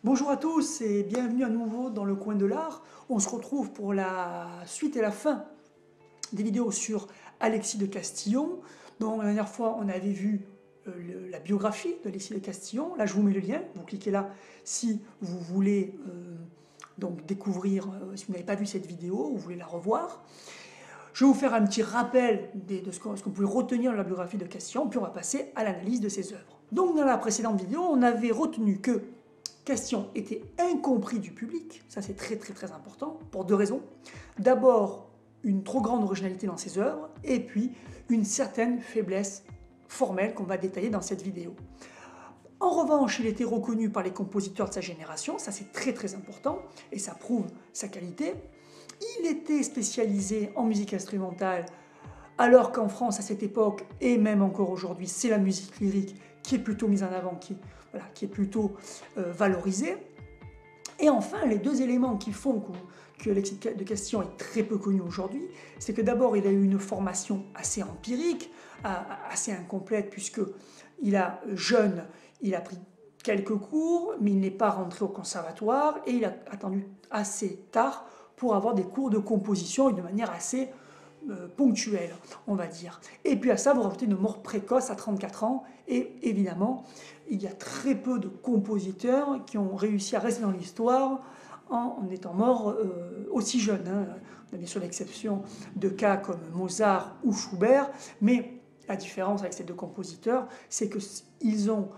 Bonjour à tous et bienvenue à nouveau dans le coin de l'art. On se retrouve pour la suite et la fin des vidéos sur Alexis de Castillon. Donc la dernière fois on avait vu la biographie d'Alexis de Castillon. Là je vous mets le lien, vous cliquez là si vous voulez donc découvrir, si vous n'avez pas vu cette vidéo ou vous voulez la revoir. Je vais vous faire un petit rappel de ce qu'on pouvait retenir de la biographie de Castillon, puis on va passer à l'analyse de ses œuvres. Donc dans la précédente vidéo, on avait retenu que Castillon était incompris du public, ça c'est très important, pour deux raisons. D'abord, une trop grande originalité dans ses œuvres, et puis une certaine faiblesse formelle qu'on va détailler dans cette vidéo. En revanche, il était reconnu par les compositeurs de sa génération, ça c'est très important, et ça prouve sa qualité. Il était spécialisé en musique instrumentale, alors qu'en France, à cette époque, et même encore aujourd'hui, c'est la musique lyrique qui est plutôt mise en avant, qui est plutôt valorisée. Et enfin, les deux éléments qui font que Alexis de Castillon est très peu connu aujourd'hui, c'est que d'abord, il a eu une formation assez empirique, assez incomplète, puisqu'il a jeune, il a pris quelques cours, mais il n'est pas rentré au conservatoire, et il a attendu assez tard pour avoir des cours de composition et de manière assez ponctuelle, on va dire. Et puis à ça, vous rajoutez une mort précoce à 34 ans, et évidemment, il y a très peu de compositeurs qui ont réussi à rester dans l'histoire en étant morts aussi jeunes. On a bien sûr l'exception de cas comme Mozart ou Schubert, mais la différence avec ces deux compositeurs, c'est qu'ils ont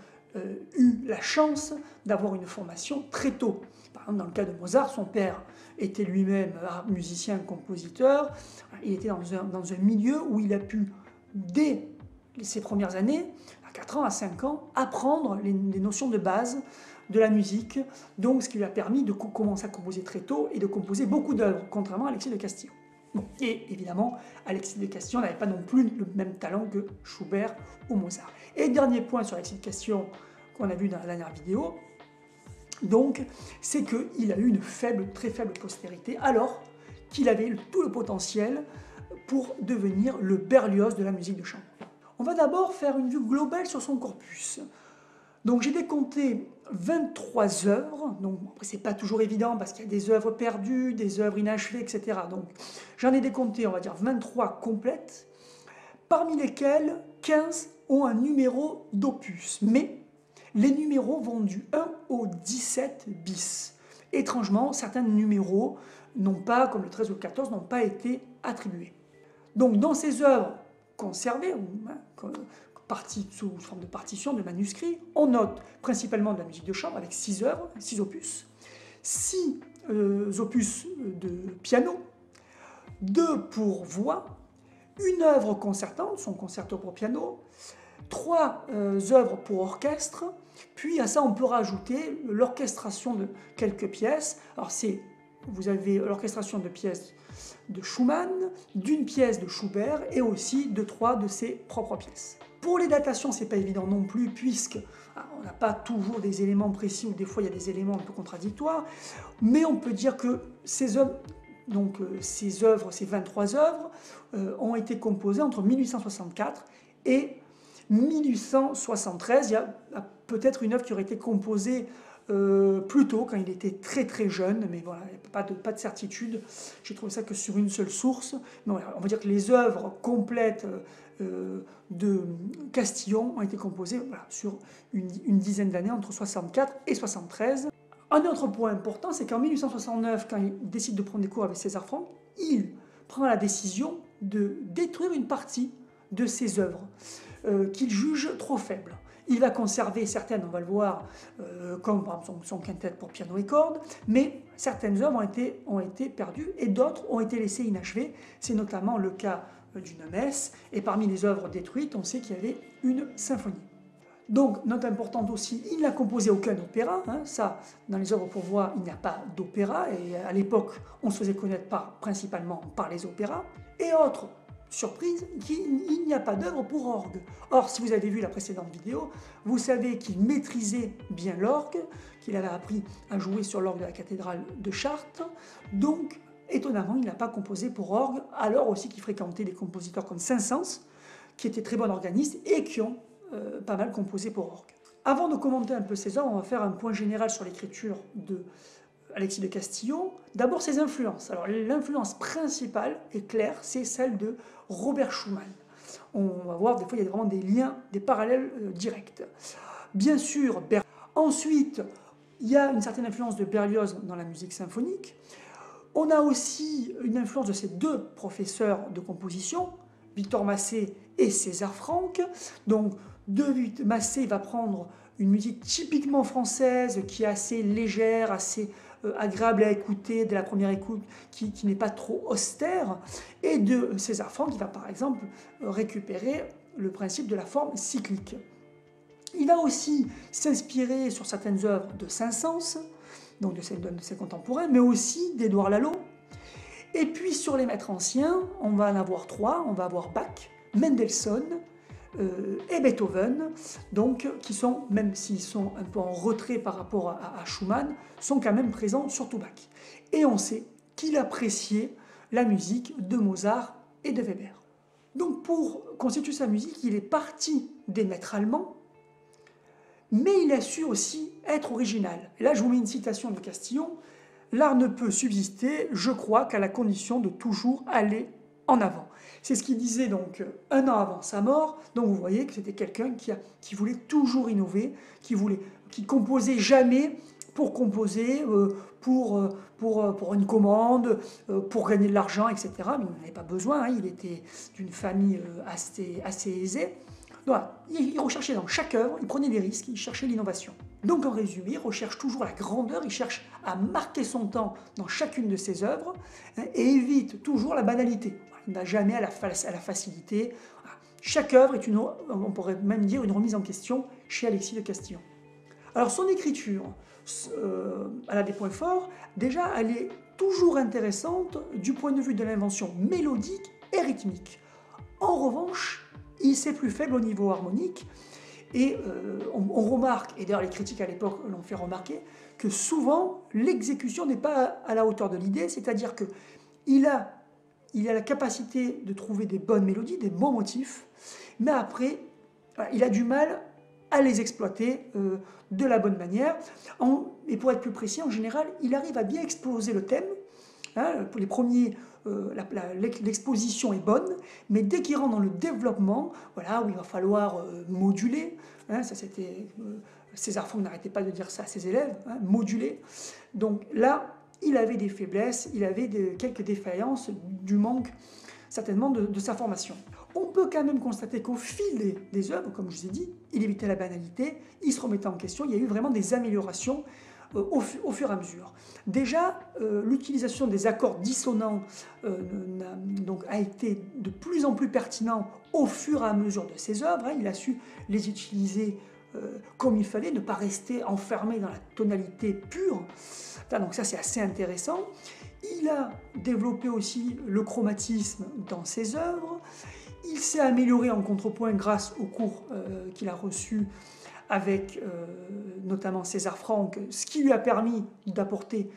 eu la chance d'avoir une formation très tôt. Par exemple, dans le cas de Mozart, son père était lui-même musicien, compositeur. Il était dans un milieu où il a pu, dès ses premières années, à 4 ans, à 5 ans, apprendre les notions de base de la musique, donc ce qui lui a permis de commencer à composer très tôt et de composer beaucoup d'œuvres, contrairement à Alexis de Castillon. Bon, et évidemment, Alexis de Castillon n'avait pas non plus le même talent que Schubert ou Mozart. Et dernier point sur Alexis de Castillon qu'on a vu dans la dernière vidéo, donc, c'est qu'il a eu une très faible postérité, alors qu'il avait tout le potentiel pour devenir le Berlioz de la musique de chambre. On va d'abord faire une vue globale sur son corpus. Donc j'ai décompté 23 œuvres, donc après c'est pas toujours évident parce qu'il y a des œuvres perdues, des œuvres inachevées, etc. Donc j'en ai décompté, on va dire 23 complètes, parmi lesquelles 15 ont un numéro d'opus, mais les numéros vont du 1 au 17 bis. Étrangement, certains numéros n'ont pas, comme le 13 ou le 14, n'ont pas été attribués. Donc dans ces œuvres conservées, sous forme de partition, de manuscrits, on note principalement de la musique de chambre avec 6 œuvres, 6 opus, 6 opus de piano, 2 pour voix, une œuvre concertante, son concerto pour piano, 3 œuvres pour orchestre, puis à ça on peut rajouter l'orchestration de quelques pièces. Alors vous avez l'orchestration de pièces de Schumann, d'une pièce de Schubert et aussi de 3 de ses propres pièces. Pour les datations, c'est pas évident non plus, puisque on n'a pas toujours des éléments précis, ou des fois il y a des éléments un peu contradictoires, mais on peut dire que ces œuvres, ces 23 œuvres, ont été composées entre 1864 et 1873. Il y a peut-être une œuvre qui aurait été composée plus tôt, quand il était très jeune, mais voilà, il n'y a pas de certitude. J'ai trouvé ça que sur une seule source. Mais voilà, on va dire que les œuvres complètes de Castillon ont été composées sur une dizaine d'années, entre 64 et 73. Un autre point important, c'est qu'en 1869, quand il décide de prendre des cours avec César Franck, il prend la décision de détruire une partie de ses œuvres qu'il juge trop faibles. Il va conserver certaines, on va le voir, comme par exemple son quintette pour piano et cordes, mais certaines œuvres ont été perdues et d'autres ont été laissées inachevées. C'est notamment le cas d'une messe, et parmi les œuvres détruites, on sait qu'il y avait une symphonie. Donc, note importante aussi, il n'a composé aucun opéra. Ça, dans les œuvres pour voix, il n'y a pas d'opéra, et à l'époque, on se faisait connaître principalement par les opéras. Et autre surprise, il n'y a pas d'œuvre pour orgue. Or, si vous avez vu la précédente vidéo, vous savez qu'il maîtrisait bien l'orgue, qu'il avait appris à jouer sur l'orgue de la cathédrale de Chartres, donc étonnamment, il n'a pas composé pour orgue, alors aussi qu'il fréquentait des compositeurs comme Saint-Saëns, qui étaient très bons organistes et qui ont pas mal composé pour orgue. Avant de commenter un peu ces œuvres, on va faire un point général sur l'écriture de Alexis de Castillon. D'abord ses influences. Alors l'influence principale est claire, c'est celle de Robert Schumann. On va voir, des fois il y a vraiment des liens, des parallèles directs. Bien sûr, ensuite, il y a une certaine influence de Berlioz dans la musique symphonique. On a aussi une influence de ces deux professeurs de composition, Victor Massé et César Franck. Donc, Massé va prendre une musique typiquement française, qui est assez légère, assez agréable à écouter dès la première écoute, qui n'est pas trop austère, et de César Franck, qui va par exemple récupérer le principe de la forme cyclique. Il va aussi s'inspirer sur certaines œuvres de Saint-Saëns, donc de ses contemporains, mais aussi d'Édouard Lalo. Et puis sur les maîtres anciens, on va en avoir trois. On va avoir Bach, Mendelssohn et Beethoven, donc qui sont, même s'ils sont un peu en retrait par rapport à Schumann, sont quand même présents, surtout Bach. Et on sait qu'il appréciait la musique de Mozart et de Weber. Donc pour constituer sa musique, il est parti des maîtres allemands, mais il a su aussi être original. Et là, je vous mets une citation de Castillon. « L'art ne peut subsister, je crois, qu'à la condition de toujours aller en avant. » C'est ce qu'il disait donc un an avant sa mort. Donc vous voyez que c'était quelqu'un qui voulait toujours innover, qui composait jamais pour composer, pour une commande, pour gagner de l'argent, etc. Mais il n'en avait pas besoin, hein. Il était d'une famille assez aisée. Voilà. Il recherchait dans chaque œuvre, il prenait des risques, il cherchait l'innovation. Donc en résumé, il recherche toujours la grandeur, il cherche à marquer son temps dans chacune de ses œuvres, hein, et évite toujours la banalité. Il n'a jamais à la facilité. Voilà. Chaque œuvre est on pourrait même dire une remise en question chez Alexis de Castillon. Alors son écriture, elle a des points forts. Déjà, elle est toujours intéressante du point de vue de l'invention mélodique et rythmique. En revanche, il s'est plus faible au niveau harmonique, et on remarque, et d'ailleurs les critiques à l'époque l'ont fait remarquer, que souvent l'exécution n'est pas à la hauteur de l'idée, c'est-à-dire qu'il a la capacité de trouver des bonnes mélodies, des bons motifs, mais après, voilà, il a du mal à les exploiter de la bonne manière. Et pour être plus précis, en général, il arrive à bien exposer le thème. Hein, pour les premiers, l'exposition est bonne, mais dès qu'il rentre dans le développement, voilà, où il va falloir moduler, hein, ça c'était César Franck n'arrêtait pas de dire ça à ses élèves, hein, moduler. Donc là, il avait des faiblesses, il avait quelques défaillances du manque certainement de sa formation. On peut quand même constater qu'au fil des œuvres, comme je vous ai dit, il évitait la banalité, il se remettait en question, il y a eu vraiment des améliorations au fur et à mesure. Déjà, l'utilisation des accords dissonants donc, a été de plus en plus pertinent au fur et à mesure de ses œuvres. Hein. Il a su les utiliser comme il fallait, ne pas rester enfermé dans la tonalité pure. Donc ça, c'est assez intéressant. Il a développé aussi le chromatisme dans ses œuvres. Il s'est amélioré en contrepoint grâce aux cours qu'il a reçus avec notamment César Franck, ce qui lui a permis d'apporter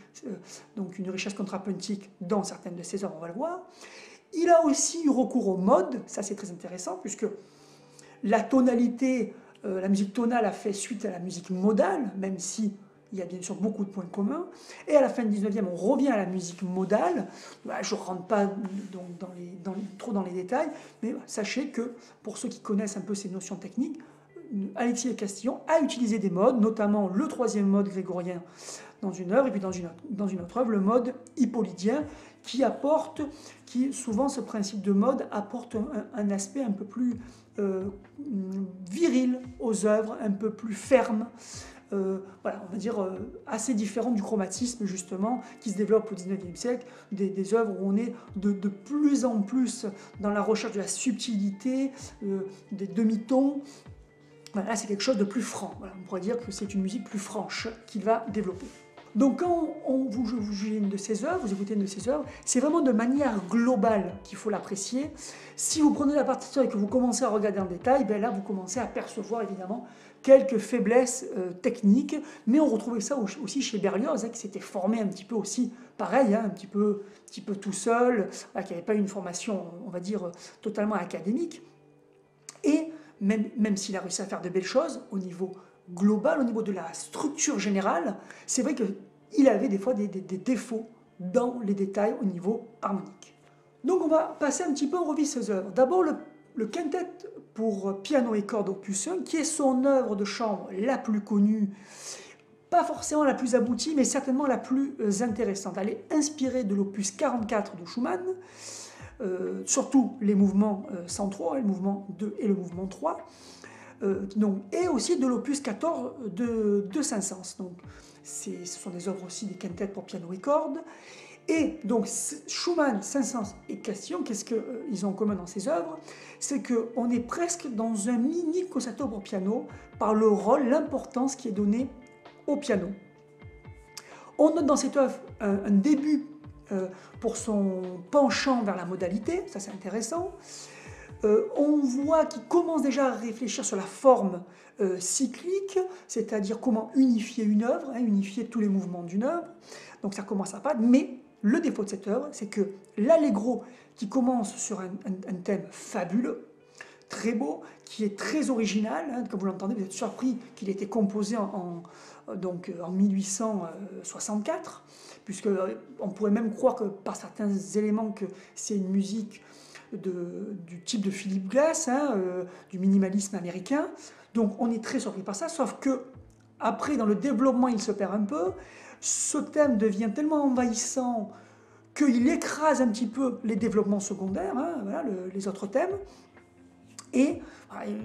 donc une richesse contrapuntique dans certaines de ses œuvres, on va le voir. Il a aussi eu recours aux modes, ça c'est très intéressant, puisque la tonalité, la musique tonale a fait suite à la musique modale, même si il y a bien sûr beaucoup de points communs. Et à la fin du 19e, on revient à la musique modale. Je ne rentre pas trop dans les détails, mais sachez que pour ceux qui connaissent un peu ces notions techniques, Alexis de Castillon a utilisé des modes, notamment le troisième mode grégorien dans une œuvre, et puis dans une autre œuvre, le mode hippolytien, qui souvent ce principe de mode apporte un aspect un peu plus viril aux œuvres, un peu plus ferme. Voilà, on va dire assez différent du chromatisme justement qui se développe au 19e siècle, des œuvres où on est de plus en plus dans la recherche de la subtilité, des demi-tons. Voilà, c'est quelque chose de plus franc. Voilà, on pourrait dire que c'est une musique plus franche qu'il va développer. Donc quand vous jugez une de ces œuvres, vous écoutez une de ces œuvres, c'est vraiment de manière globale qu'il faut l'apprécier. Si vous prenez la partition et que vous commencez à regarder en détail, ben là vous commencez à percevoir évidemment quelques faiblesses techniques, mais on retrouvait ça aussi chez Berlioz, hein, qui s'était formé un petit peu aussi, pareil, hein, un petit peu tout seul, qui n'avait pas une formation, on va dire, totalement académique. Et même s'il a réussi à faire de belles choses au niveau global, au niveau de la structure générale, c'est vrai qu'il avait des fois des défauts dans les détails au niveau harmonique. Donc on va passer un petit peu en revue ses œuvres. D'abord le quintet pour piano et cordes opus 1, qui est son œuvre de chambre la plus connue, pas forcément la plus aboutie, mais certainement la plus intéressante. Elle est inspirée de l'opus 44 de Schumann, surtout les mouvements centraux, le mouvement 2 et le mouvement 3, et aussi de l'opus 14 de Saint-Saëns. Donc, ce sont des œuvres aussi des quintets pour piano et cordes. Et donc Schumann, Saint-Saëns et Castillon, qu'est-ce qu'ils ont en commun dans ces œuvres? C'est qu'on est presque dans un mini concerto pour piano par le rôle, l'importance qui est donnée au piano. On note dans cette œuvre un début pour son penchant vers la modalité, ça c'est intéressant. On voit qu'il commence déjà à réfléchir sur la forme cyclique, c'est-à-dire comment unifier une œuvre, unifier tous les mouvements d'une œuvre. Donc ça commence à pas, mais le défaut de cette œuvre, c'est que l'allegro qui commence sur un thème fabuleux, très beau, qui est très original, comme vous l'entendez, vous êtes surpris qu'il ait été composé en 1864, puisqu'on pourrait même croire que par certains éléments que c'est une musique du type de Philip Glass, du minimalisme américain. Donc on est très surpris par ça, sauf que après, dans le développement, il se perd un peu. Ce thème devient tellement envahissant qu'il écrase un petit peu les développements secondaires, les autres thèmes. Et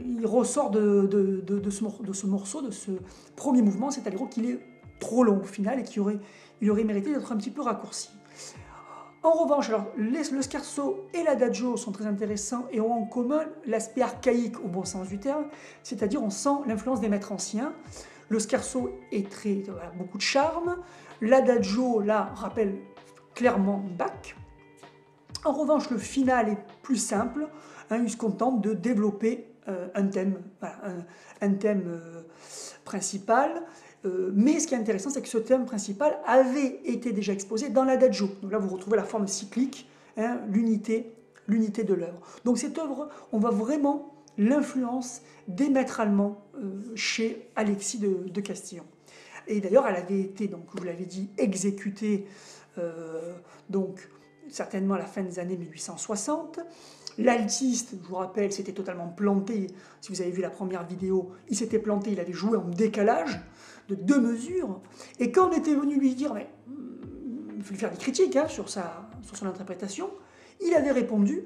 il ressort de ce morceau, de ce premier mouvement, c'est-à-dire qu'il est trop long au final et qu'il aurait mérité d'être un petit peu raccourci. En revanche, alors, le scherzo et l'adagio sont très intéressants et ont en commun l'aspect archaïque au bon sens du terme, c'est-à-dire on sent l'influence des maîtres anciens. Le scherzo est beaucoup de charme, l'adagio là rappelle clairement Bach. En revanche, le final est plus simple, il se contente de développer un thème, principal. Mais ce qui est intéressant, c'est que ce thème principal avait été déjà exposé dans l'adagio. Donc là, vous retrouvez la forme cyclique, l'unité de l'œuvre. Donc cette œuvre, on voit vraiment l'influence des maîtres allemands chez Alexis de Castillon. Et d'ailleurs, elle avait été, donc, vous l'avez dit, exécutée certainement à la fin des années 1860. L'altiste, je vous rappelle, s'était totalement planté. Si vous avez vu la première vidéo, il s'était planté, il avait joué en décalage de 2 mesures. Et quand on était venu lui dire, mais il faut lui faire des critiques sur son interprétation, il avait répondu,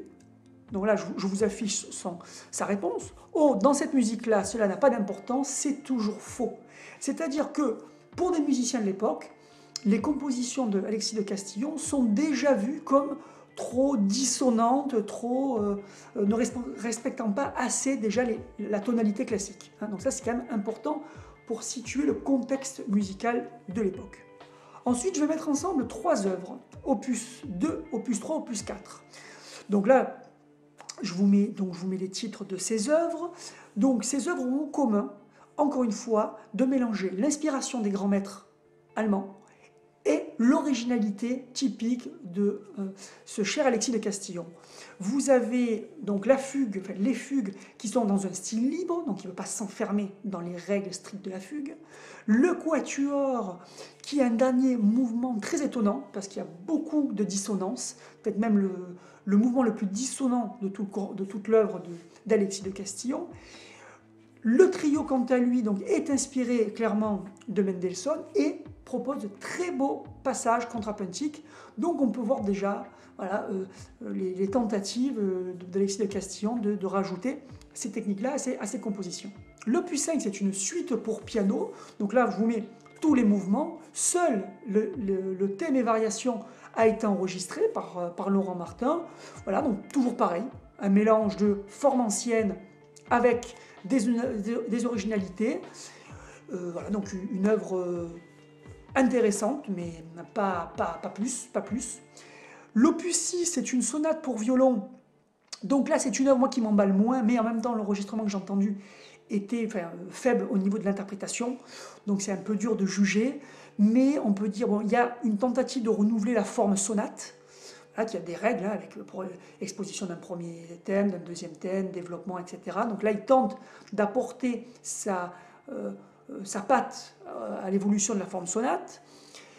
donc là je vous affiche sa réponse, oh, dans cette musique-là, cela n'a pas d'importance, c'est toujours faux. C'est-à-dire que pour des musiciens de l'époque, les compositions de Alexis de Castillon sont déjà vues comme trop dissonantes, ne respectant pas assez déjà la tonalité classique. Donc ça c'est quand même important pour situer le contexte musical de l'époque. Ensuite, je vais mettre ensemble 3 œuvres, opus 2, opus 3, opus 4. Donc là, je vous mets les titres de ces œuvres. Donc ces œuvres ont en commun, encore une fois, de mélanger l'inspiration des grands maîtres allemands et l'originalité typique de ce cher Alexis de Castillon. Vous avez donc les fugues qui sont dans un style libre, donc il ne veut pas s'enfermer dans les règles strictes de la fugue. Le quatuor qui a un dernier mouvement très étonnant, parce qu'il y a beaucoup de dissonances, peut-être même le mouvement le plus dissonant de toute l'œuvre d'Alexis de Castillon. Le trio, quant à lui, donc, est inspiré clairement de Mendelssohn et propose de très beaux passages contrapuntiques. Donc on peut voir déjà les tentatives d'Alexis de Castillon de rajouter ces techniques-là à ses compositions. L'opus 5, c'est une suite pour piano. Donc là, je vous mets tous les mouvements. Seul le thème et variation a été enregistré par Laurent Martin. Voilà, donc toujours pareil, un mélange de formes anciennes avec des originalités. Voilà, donc une œuvre intéressante, mais pas plus. L'opus 6, c'est une sonate pour violon. Donc là, c'est une œuvre, moi, qui m'emballe moins, mais en même temps, l'enregistrement que j'ai entendu était faible au niveau de l'interprétation. Donc c'est un peu dur de juger, mais on peut dire, il y a une tentative de renouveler la forme sonate. Là, il y a des règles pour exposition d'un premier thème, d'un deuxième thème, développement, etc. Donc là, il tente d'apporter sa patte à l'évolution de la forme sonate,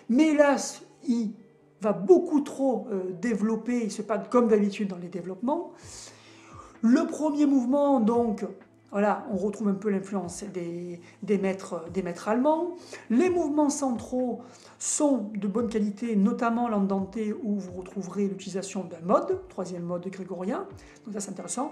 mais hélas, il va beaucoup trop développer, il se passe comme d'habitude dans les développements. Le premier mouvement, donc, voilà, on retrouve un peu l'influence des maîtres allemands. Les mouvements centraux sont de bonne qualité, notamment l'andante où vous retrouverez l'utilisation d'un mode, troisième mode grégorien, donc ça c'est intéressant.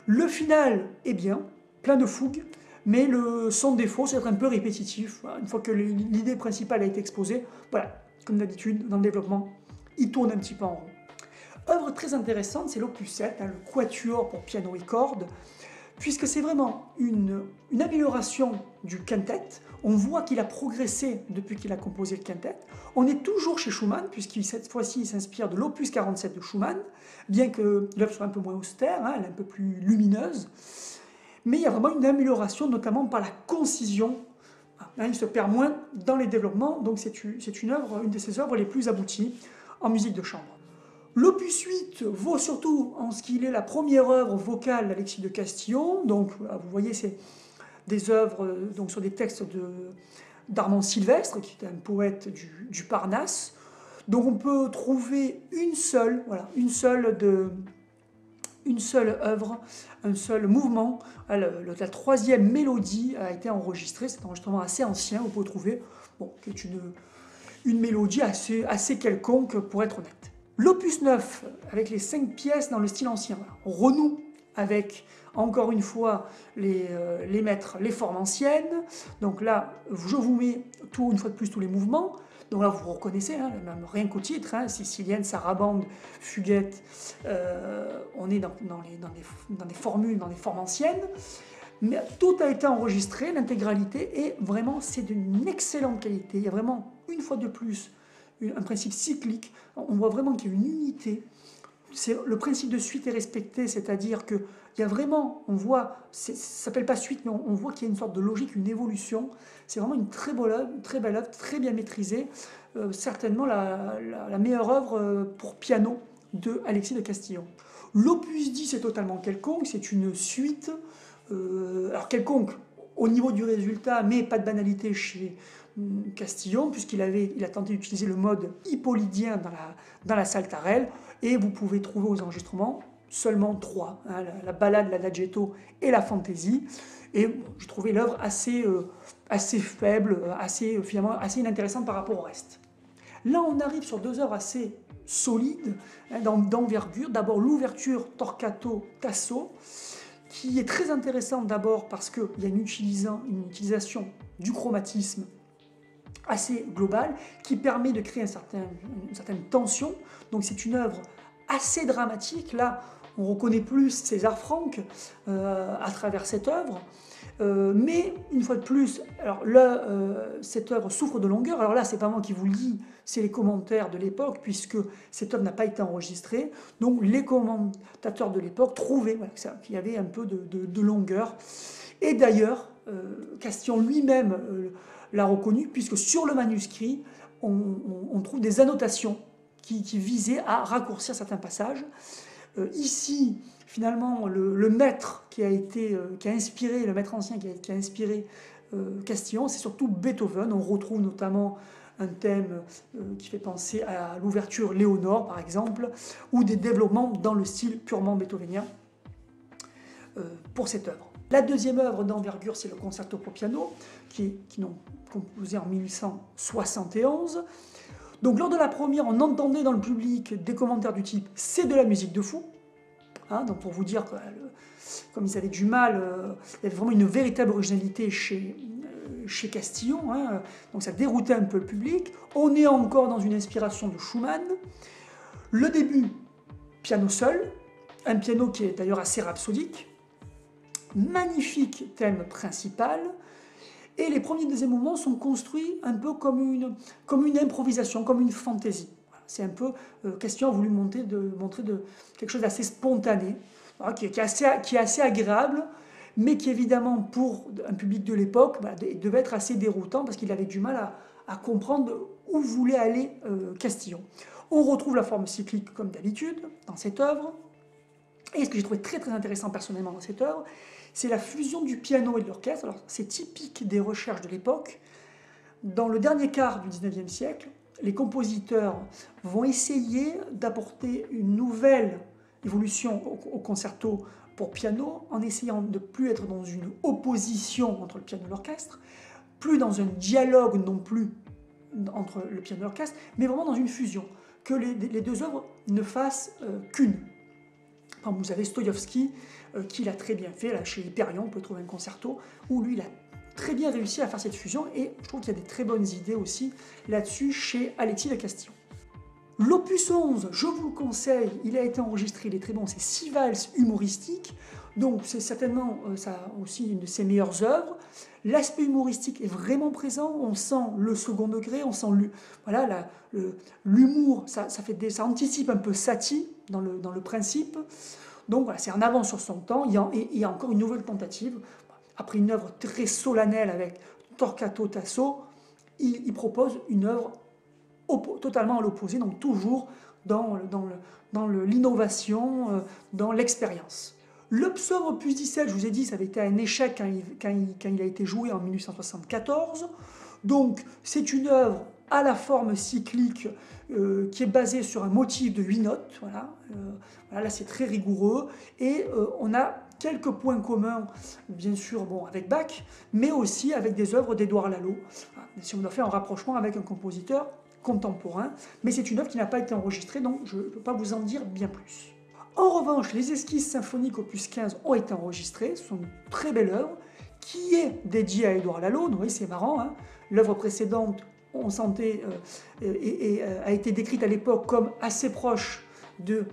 Le final est bien, plein de fougue, mais son défaut c'est d'être un peu répétitif. Voilà, une fois que l'idée principale a été exposée, voilà, comme d'habitude dans le développement, il tourne un petit peu en rond. Œuvre très intéressante, c'est l'opus 7, hein, le quatuor pour piano et cordes, puisque c'est vraiment une amélioration du quintet. On voit qu'il a progressé depuis qu'il a composé le quintet. On est toujours chez Schumann, puisqu'il cette fois-ci il s'inspire de l'opus 47 de Schumann, bien que l'œuvre soit un peu moins austère, hein, elle est un peu plus lumineuse. Mais il y a vraiment une amélioration, notamment par la concision. Hein, il se perd moins dans les développements, donc c'est une de ses œuvres les plus abouties en musique de chambre. L'opus 8 vaut surtout en ce qu'il est la première œuvre vocale d'Alexis de Castillon. Donc, vous voyez, c'est des œuvres donc, sur des textes d'Armand Sylvestre, qui est un poète du Parnasse. Donc, on peut trouver une seule œuvre, un seul mouvement. La troisième mélodie a été enregistrée. C'est un enregistrement assez ancien, vous pouvez trouver, bon, qui est une mélodie assez quelconque, pour être honnête. L'opus 9, avec les 5 pièces dans le style ancien, on renoue avec, encore une fois, les maîtres, les formes anciennes. Donc là, je vous mets une fois de plus tous les mouvements. Donc là, vous reconnaissez, hein, même rien qu'au titre, hein, sicilienne, sarabande, fuguette, on est dans des formules, dans des formes anciennes. Mais tout a été enregistré, l'intégralité, et vraiment, c'est d'une excellente qualité. Il y a vraiment, une fois de plus, un principe cyclique. On voit vraiment qu'il y a une unité. Le principe de suite est respecté, c'est-à-dire qu'il y a vraiment, on voit, ça ne s'appelle pas suite, mais on voit qu'il y a une sorte de logique, une évolution. C'est vraiment une très belle œuvre, très bien maîtrisée. Certainement la meilleure œuvre pour piano de Alexis de Castillon. L'opus 10 est totalement quelconque, c'est une suite, alors quelconque au niveau du résultat, mais pas de banalité chez Castillon, puisqu'il a tenté d'utiliser le mode hippolytien dans la saltarelle, et vous pouvez trouver aux enregistrements seulement 3, hein, la ballade, l'adagietto et la fantaisie. Et bon, j'ai trouvé l'œuvre assez faible, finalement assez inintéressante par rapport au reste. Là, on arrive sur 2 œuvres assez solides, hein, d'envergure. D'abord, l'ouverture Torquato Tasso, qui est très intéressante d'abord parce qu'il y a une utilisation du chromatisme assez globale qui permet de créer une certaine tension. Donc c'est une œuvre assez dramatique. Là, on reconnaît plus César Franck à travers cette œuvre. Mais une fois de plus, alors là, cette œuvre souffre de longueur. Alors là, c'est pas moi qui vous le dis, c'est les commentaires de l'époque, puisque cette œuvre n'a pas été enregistrée. Donc les commentateurs de l'époque trouvaient qu'il y avait un peu de longueur. Et d'ailleurs, Castillon lui-même l'a reconnu, puisque sur le manuscrit, on trouve des annotations qui visaient à raccourcir certains passages. Ici, finalement, le maître qui a inspiré, le maître ancien qui a inspiré Castillon, c'est surtout Beethoven. On retrouve notamment un thème qui fait penser à l'ouverture Léonore, par exemple, ou des développements dans le style purement beethovenien pour cette œuvre. La deuxième œuvre d'envergure, c'est le Concerto pour piano, qui est composé en 1871. Donc lors de la première, on entendait dans le public des commentaires du type « c'est de la musique de fou ». Hein, donc pour vous dire que, comme ils avaient du mal, il y avait vraiment une véritable originalité chez Castillon, hein, donc ça déroutait un peu le public. On est encore dans une inspiration de Schumann. Le début, piano seul, un piano qui est d'ailleurs assez rhapsodique, magnifique thème principal, et les premiers et deuxièmes mouvements sont construits un peu comme une improvisation, comme une fantaisie. C'est un peu, Castillon a voulu montrer quelque chose d'assez spontané, voilà, qui est assez agréable, mais qui évidemment pour un public de l'époque devait être assez déroutant parce qu'il avait du mal à comprendre où voulait aller Castillon. On retrouve la forme cyclique comme d'habitude dans cette œuvre, et ce que j'ai trouvé très très intéressant personnellement dans cette œuvre, c'est la fusion du piano et de l'orchestre. Alors c'est typique des recherches de l'époque. Dans le dernier quart du 19e siècle, les compositeurs vont essayer d'apporter une nouvelle évolution au concerto pour piano en essayant de ne plus être dans une opposition entre le piano et l'orchestre, plus dans un dialogue non plus entre le piano et l'orchestre, mais vraiment dans une fusion, que les deux œuvres ne fassent qu'une. Enfin, vous avez Stoyovski qui l'a très bien fait, là, chez Hyperion, on peut trouver un concerto, où lui il a très bien réussi à faire cette fusion, et je trouve qu'il y a des très bonnes idées aussi là-dessus chez Alexis de Castillon. L'opus 11, je vous le conseille, il a été enregistré, il est très bon, c'est 6 valses humoristiques, donc c'est certainement ça aussi une de ses meilleures œuvres. L'aspect humoristique est vraiment présent, on sent le second degré, on sent l'humour, ça anticipe un peu Satie dans le principe, donc voilà, c'est en avance sur son temps, il y a encore une nouvelle tentative. Après une œuvre très solennelle avec Torquato Tasso, il propose une œuvre totalement à l'opposé, donc toujours dans l'innovation, dans l'expérience. Le psaume opus 17, je vous ai dit, ça avait été un échec quand il a été joué en 1874. Donc c'est une œuvre à la forme cyclique qui est basée sur un motif de 8 notes. Voilà, là c'est très rigoureux. Et on a quelques points communs, bien sûr, avec Bach, mais aussi avec des œuvres d'Édouard Lalo. Si on a fait un rapprochement avec un compositeur contemporain, mais c'est une œuvre qui n'a pas été enregistrée, donc je ne peux pas vous en dire bien plus. En revanche, les esquisses symphoniques opus 15 ont été enregistrées, ce sont une très belle œuvre, qui est dédiée à Édouard Lalo. Donc, oui, c'est marrant, hein. L'œuvre précédente, on sentait, a été décrite à l'époque comme assez proche de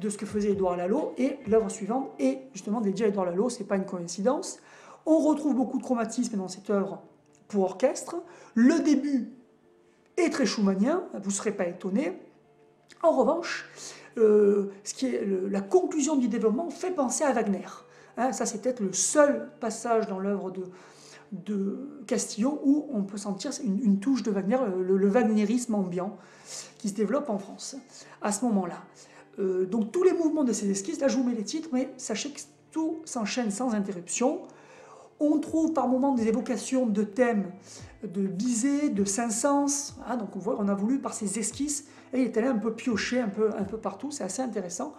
ce que faisait Édouard Lalo, et l'œuvre suivante est justement dédiée à Édouard Lalo, c'est pas une coïncidence. On retrouve beaucoup de chromatisme dans cette œuvre pour orchestre. Le début est très schumannien, vous ne serez pas étonné. En revanche, la conclusion du développement fait penser à Wagner. Hein, ça, c'est peut-être le seul passage dans l'œuvre de Castillon où on peut sentir une touche de Wagner, le wagnérisme ambiant qui se développe en France à ce moment-là. Donc tous les mouvements de ces esquisses, là je vous mets les titres, mais sachez que tout s'enchaîne sans interruption. On trouve par moments des évocations de thèmes de Bizet, de Saint-Saëns, hein, donc on a voulu par ces esquisses, et il est allé un peu piocher un peu partout, c'est assez intéressant.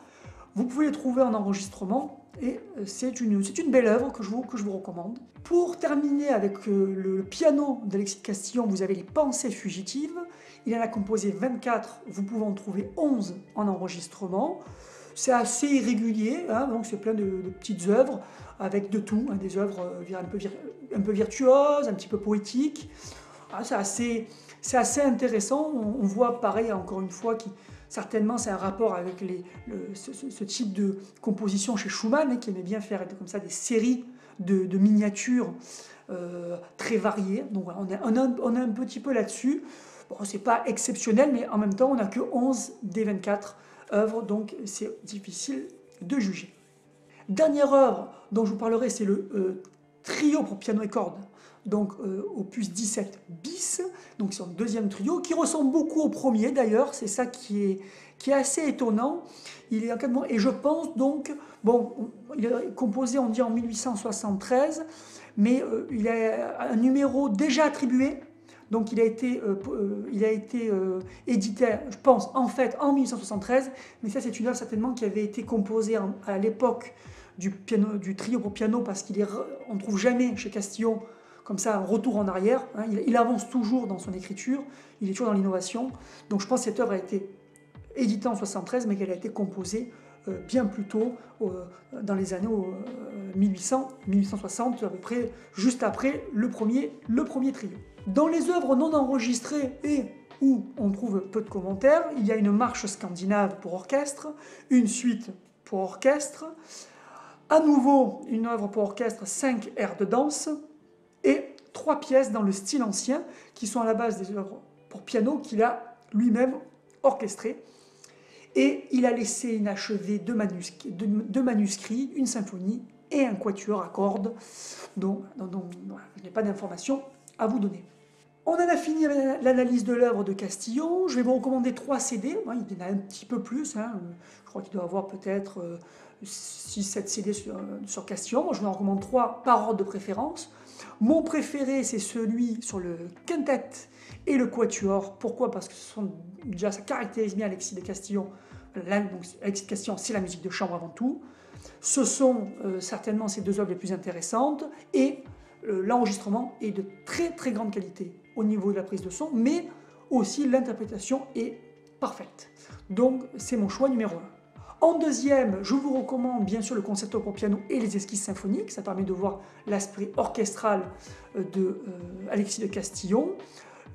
Vous pouvez les trouver en enregistrement, et c'est une belle œuvre que je vous recommande. Pour terminer avec le piano d'Alexis de Castillon, vous avez les Pensées fugitives. Il en a composé 24, vous pouvez en trouver 11 en enregistrement. C'est assez irrégulier, hein, donc c'est plein de petites œuvres avec de tout, hein, des œuvres un peu virtuoses, un petit peu poétiques. Ah, c'est assez intéressant. On voit pareil encore une fois certainement c'est un rapport avec ce type de composition chez Schumann, hein, qui aimait bien faire comme ça des séries de miniatures très variées. Donc voilà, on a un petit peu là-dessus. Bon, c'est pas exceptionnel, mais en même temps on n'a que 11 des 24 œuvres, donc c'est difficile de juger. Dernière œuvre dont je vous parlerai, c'est le trio pour piano et cordes, donc opus 17 bis, donc c'est un deuxième trio qui ressemble beaucoup au premier d'ailleurs, c'est ça qui est assez étonnant. Il est et je pense donc, il est composé on dit en 1873, mais il a un numéro déjà attribué. Donc il a été édité, je pense, en fait, en 1873, mais ça c'est une œuvre certainement qui avait été composée à l'époque du trio pour piano, parce on ne trouve jamais chez Castillon comme ça un retour en arrière, hein. Il avance toujours dans son écriture, il est toujours dans l'innovation, donc je pense que cette œuvre a été éditée en 1973, mais qu'elle a été composée bien plus tôt, dans les années 1860, à peu près, juste après le premier trio. Dans les œuvres non enregistrées et où on trouve peu de commentaires, il y a une marche scandinave pour orchestre, une suite pour orchestre, à nouveau une œuvre pour orchestre, 5 airs de danse, et 3 pièces dans le style ancien, qui sont à la base des œuvres pour piano qu'il a lui-même orchestrées. Et il a laissé inachevé 2 manuscrits, une symphonie et un quatuor à cordes, dont je n'ai pas d'informations à vous donner. On en a fini avec l'analyse de l'œuvre de Castillon. Je vais vous recommander 3 CD. Il y en a un petit peu plus, hein. Je crois qu'il doit y avoir peut-être 6-7 CD sur Castillon. Je vous en recommande 3 par ordre de préférence. Mon préféré, c'est celui sur le quintet et le quatuor. Pourquoi? Parce que déjà, ça caractérise bien Alexis de Castillon. Donc, Alexis de Castillon, c'est la musique de chambre avant tout. Ce sont certainement ces 2 œuvres les plus intéressantes et l'enregistrement est de très très grande qualité au niveau de la prise de son, mais aussi l'interprétation est parfaite. Donc c'est mon choix numéro 1. En deuxième, je vous recommande bien sûr le concerto pour piano et les esquisses symphoniques. Ça permet de voir l'aspect orchestral de Alexis de Castillon.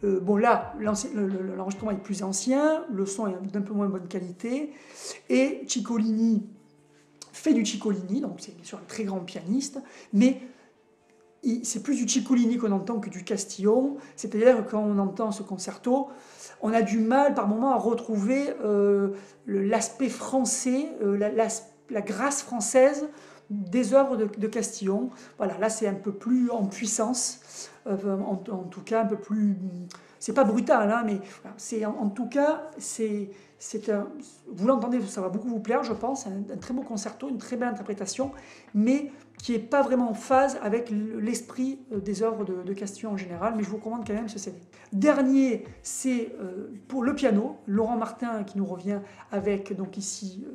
Bon là, l'enregistrement est plus ancien, le son est d'un peu moins bonne qualité, et Ciccolini fait du Ciccolini, donc c'est bien sûr un très grand pianiste, mais c'est plus du Ciccolini qu'on entend que du Castillon, c'est-à-dire que quand on entend ce concerto, on a du mal par moments à retrouver l'aspect français, la grâce française des œuvres de Castillon. Voilà, là c'est un peu plus en puissance, en tout cas un peu plus... C'est pas brutal, hein, mais voilà, en tout cas, vous l'entendez, ça va beaucoup vous plaire, je pense, un très beau concerto, une très belle interprétation, mais qui n'est pas vraiment en phase avec l'esprit des œuvres de Castillon en général, mais je vous recommande quand même ce CD. Dernier, c'est pour le piano, Laurent Martin qui nous revient avec donc ici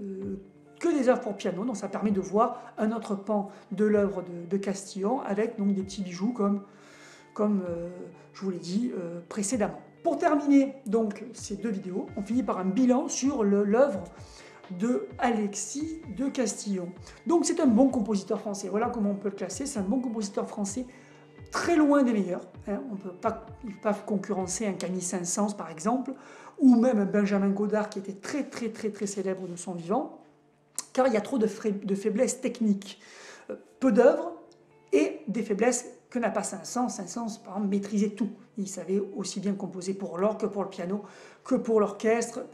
que des œuvres pour piano, donc ça permet de voir un autre pan de l'œuvre de Castillon avec donc des petits bijoux comme je vous l'ai dit précédemment. Pour terminer donc ces 2 vidéos, on finit par un bilan sur l'œuvre de Alexis de Castillon. Donc c'est un bon compositeur français, voilà comment on peut le classer, c'est un bon compositeur français, très loin des meilleurs. Hein. On ne peut pas concurrencer un Camille Saint-Saëns par exemple, ou même un Benjamin Godard qui était très très très très célèbre de son vivant, car il y a trop de faiblesses techniques. Peu d'œuvres et des faiblesses que n'a pas Saint-Saëns. Saint-Saëns, par exemple, maîtrisait tout. Il savait aussi bien composer pour l'orgue que pour le piano, que pour l'orchestre.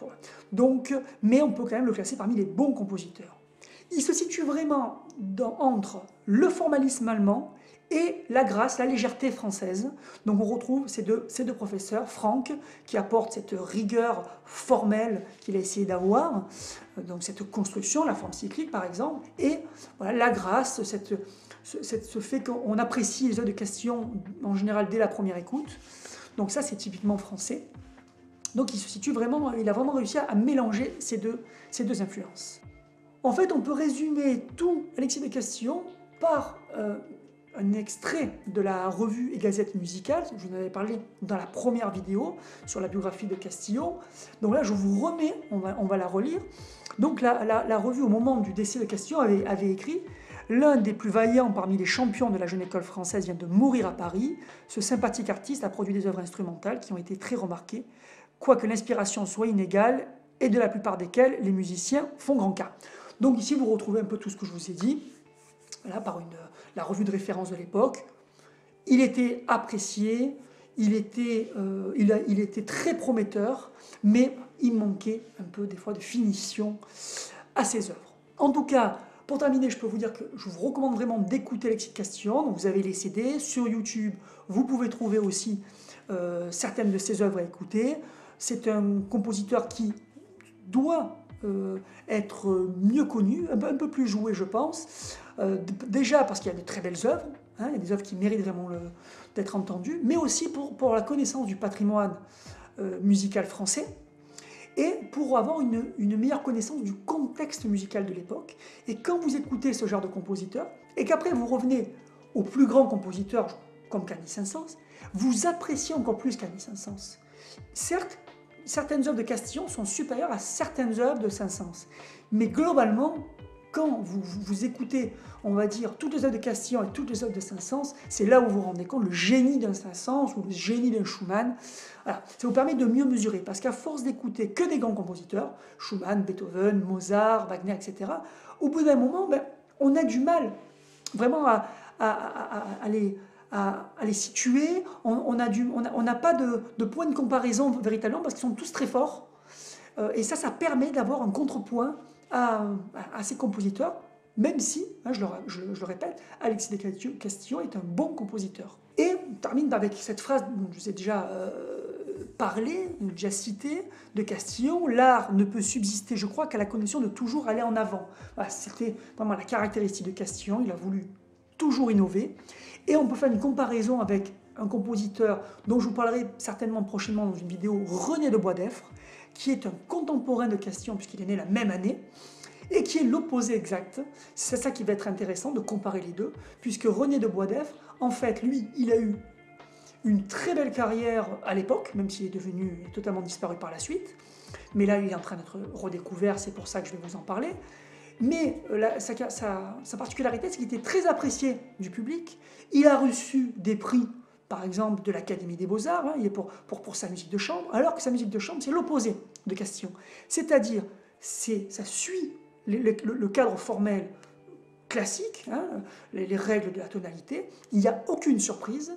Donc, mais on peut quand même le classer parmi les bons compositeurs. Il se situe vraiment entre le formalisme allemand et la grâce, la légèreté française. Donc on retrouve ces deux professeurs, Franck, qui apporte cette rigueur formelle qu'il a essayé d'avoir, donc cette construction, la forme cyclique par exemple, et voilà, la grâce, ce fait qu'on apprécie les œuvres de Castillon en général dès la première écoute. Donc ça c'est typiquement français. Donc il se situe vraiment, il a vraiment réussi à mélanger ces deux influences. En fait, on peut résumer tout Alexis de Castillon par un extrait de la revue et gazette musicale, je vous en avais parlé dans la première vidéo sur la biographie de Castillon. Donc là, je vous remets, on va la relire. Donc la revue, au moment du décès de Castillon, avait écrit « L'un des plus vaillants parmi les champions de la jeune école française vient de mourir à Paris. Ce sympathique artiste a produit des œuvres instrumentales qui ont été très remarquées, quoique l'inspiration soit inégale et de la plupart desquelles les musiciens font grand cas. » Donc ici, vous retrouvez un peu tout ce que je vous ai dit, là, par la revue de référence de l'époque. Il était apprécié, il était très prometteur, mais il manquait un peu des fois de finition à ses œuvres. En tout cas, pour terminer, je peux vous dire que je vous recommande vraiment d'écouter Alexis de Castillon. Donc, vous avez les CD, sur YouTube, vous pouvez trouver aussi certaines de ses œuvres à écouter. C'est un compositeur qui doit être mieux connu, un peu plus joué je pense, déjà parce qu'il y a de très belles œuvres, hein, il y a des œuvres qui méritent vraiment d'être entendues, mais aussi pour la connaissance du patrimoine musical français et pour avoir une meilleure connaissance du contexte musical de l'époque. Et quand vous écoutez ce genre de compositeur, et qu'après vous revenez aux plus grands compositeurs comme Camille Saint-Saëns, vous appréciez encore plus Camille Saint-Saëns. Certes, certaines œuvres de Castillon sont supérieures à certaines œuvres de Saint-Saëns. Mais globalement, quand vous écoutez, on va dire, toutes les œuvres de Castillon et toutes les œuvres de Saint-Saëns, c'est là où vous vous rendez compte le génie d'un Saint-Saëns ou le génie d'un Schumann. Voilà. Ça vous permet de mieux mesurer, parce qu'à force d'écouter que des grands compositeurs, Schumann, Beethoven, Mozart, Wagner, etc., au bout d'un moment, on a du mal vraiment à les situer, on n'a pas de point de comparaison véritablement parce qu'ils sont tous très forts. Et ça permet d'avoir un contrepoint à ces compositeurs, même si, hein, je le répète, Alexis de Castillon est un bon compositeur. Et on termine avec cette phrase dont je vous ai déjà parlé, déjà cité, de Castillon. L'art ne peut subsister, je crois, qu'à la condition de toujours aller en avant. Voilà, c'était vraiment la caractéristique de Castillon. Il a voulu toujours innover. Et on peut faire une comparaison avec un compositeur dont je vous parlerai certainement prochainement dans une vidéo, René de Boisdeffre, qui est un contemporain de Castillon puisqu'il est né la même année, et qui est l'opposé exact. C'est ça qui va être intéressant de comparer les deux, puisque René de Boisdeffre, en fait, lui, il a eu une très belle carrière à l'époque, même s'il est devenu totalement disparu par la suite. Mais là, il est en train d'être redécouvert, c'est pour ça que je vais vous en parler. Mais sa particularité, c'est qu'il était très apprécié du public. Il a reçu des prix, par exemple, de l'Académie des Beaux-Arts, hein, pour sa musique de chambre, alors que sa musique de chambre, c'est l'opposé de Castillon. C'est-à-dire, ça suit le cadre formel classique, hein, les règles de la tonalité. Il n'y a aucune surprise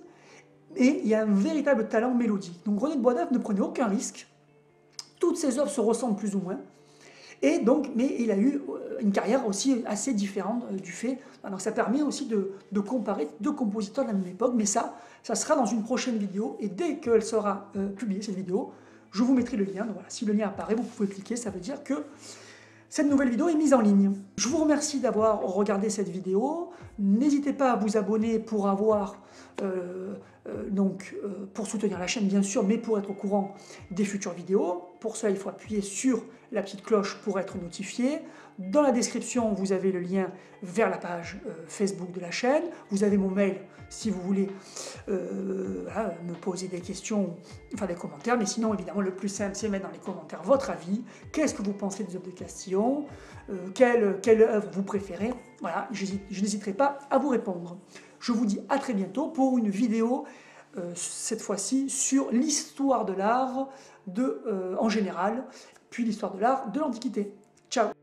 et il y a un véritable talent mélodique. Donc René de Boisdeffre ne prenait aucun risque. Toutes ses œuvres se ressemblent plus ou moins. Et donc, mais il a eu une carrière aussi assez différente du fait. Donc ça permet aussi de comparer deux compositeurs de la même époque. Mais ça sera dans une prochaine vidéo. Et dès qu'elle sera publiée, cette vidéo, je vous mettrai le lien. Donc voilà, si le lien apparaît, vous pouvez cliquer. Ça veut dire que cette nouvelle vidéo est mise en ligne. Je vous remercie d'avoir regardé cette vidéo. N'hésitez pas à vous abonner pour avoir, pour soutenir la chaîne bien sûr, mais pour être au courant des futures vidéos. Pour cela, il faut appuyer sur la petite cloche pour être notifié. Dans la description, vous avez le lien vers la page Facebook de la chaîne. Vous avez mon mail si vous voulez me poser des questions, faire des commentaires. Mais sinon, évidemment, le plus simple, c'est mettre dans les commentaires votre avis. Qu'est-ce que vous pensez des œuvres de Castillon? Quelle œuvre vous préférez? Voilà, je n'hésiterai pas à vous répondre. Je vous dis à très bientôt pour une vidéo, cette fois-ci, sur l'histoire de l'art en général, puis l'histoire de l'art de l'Antiquité. Ciao!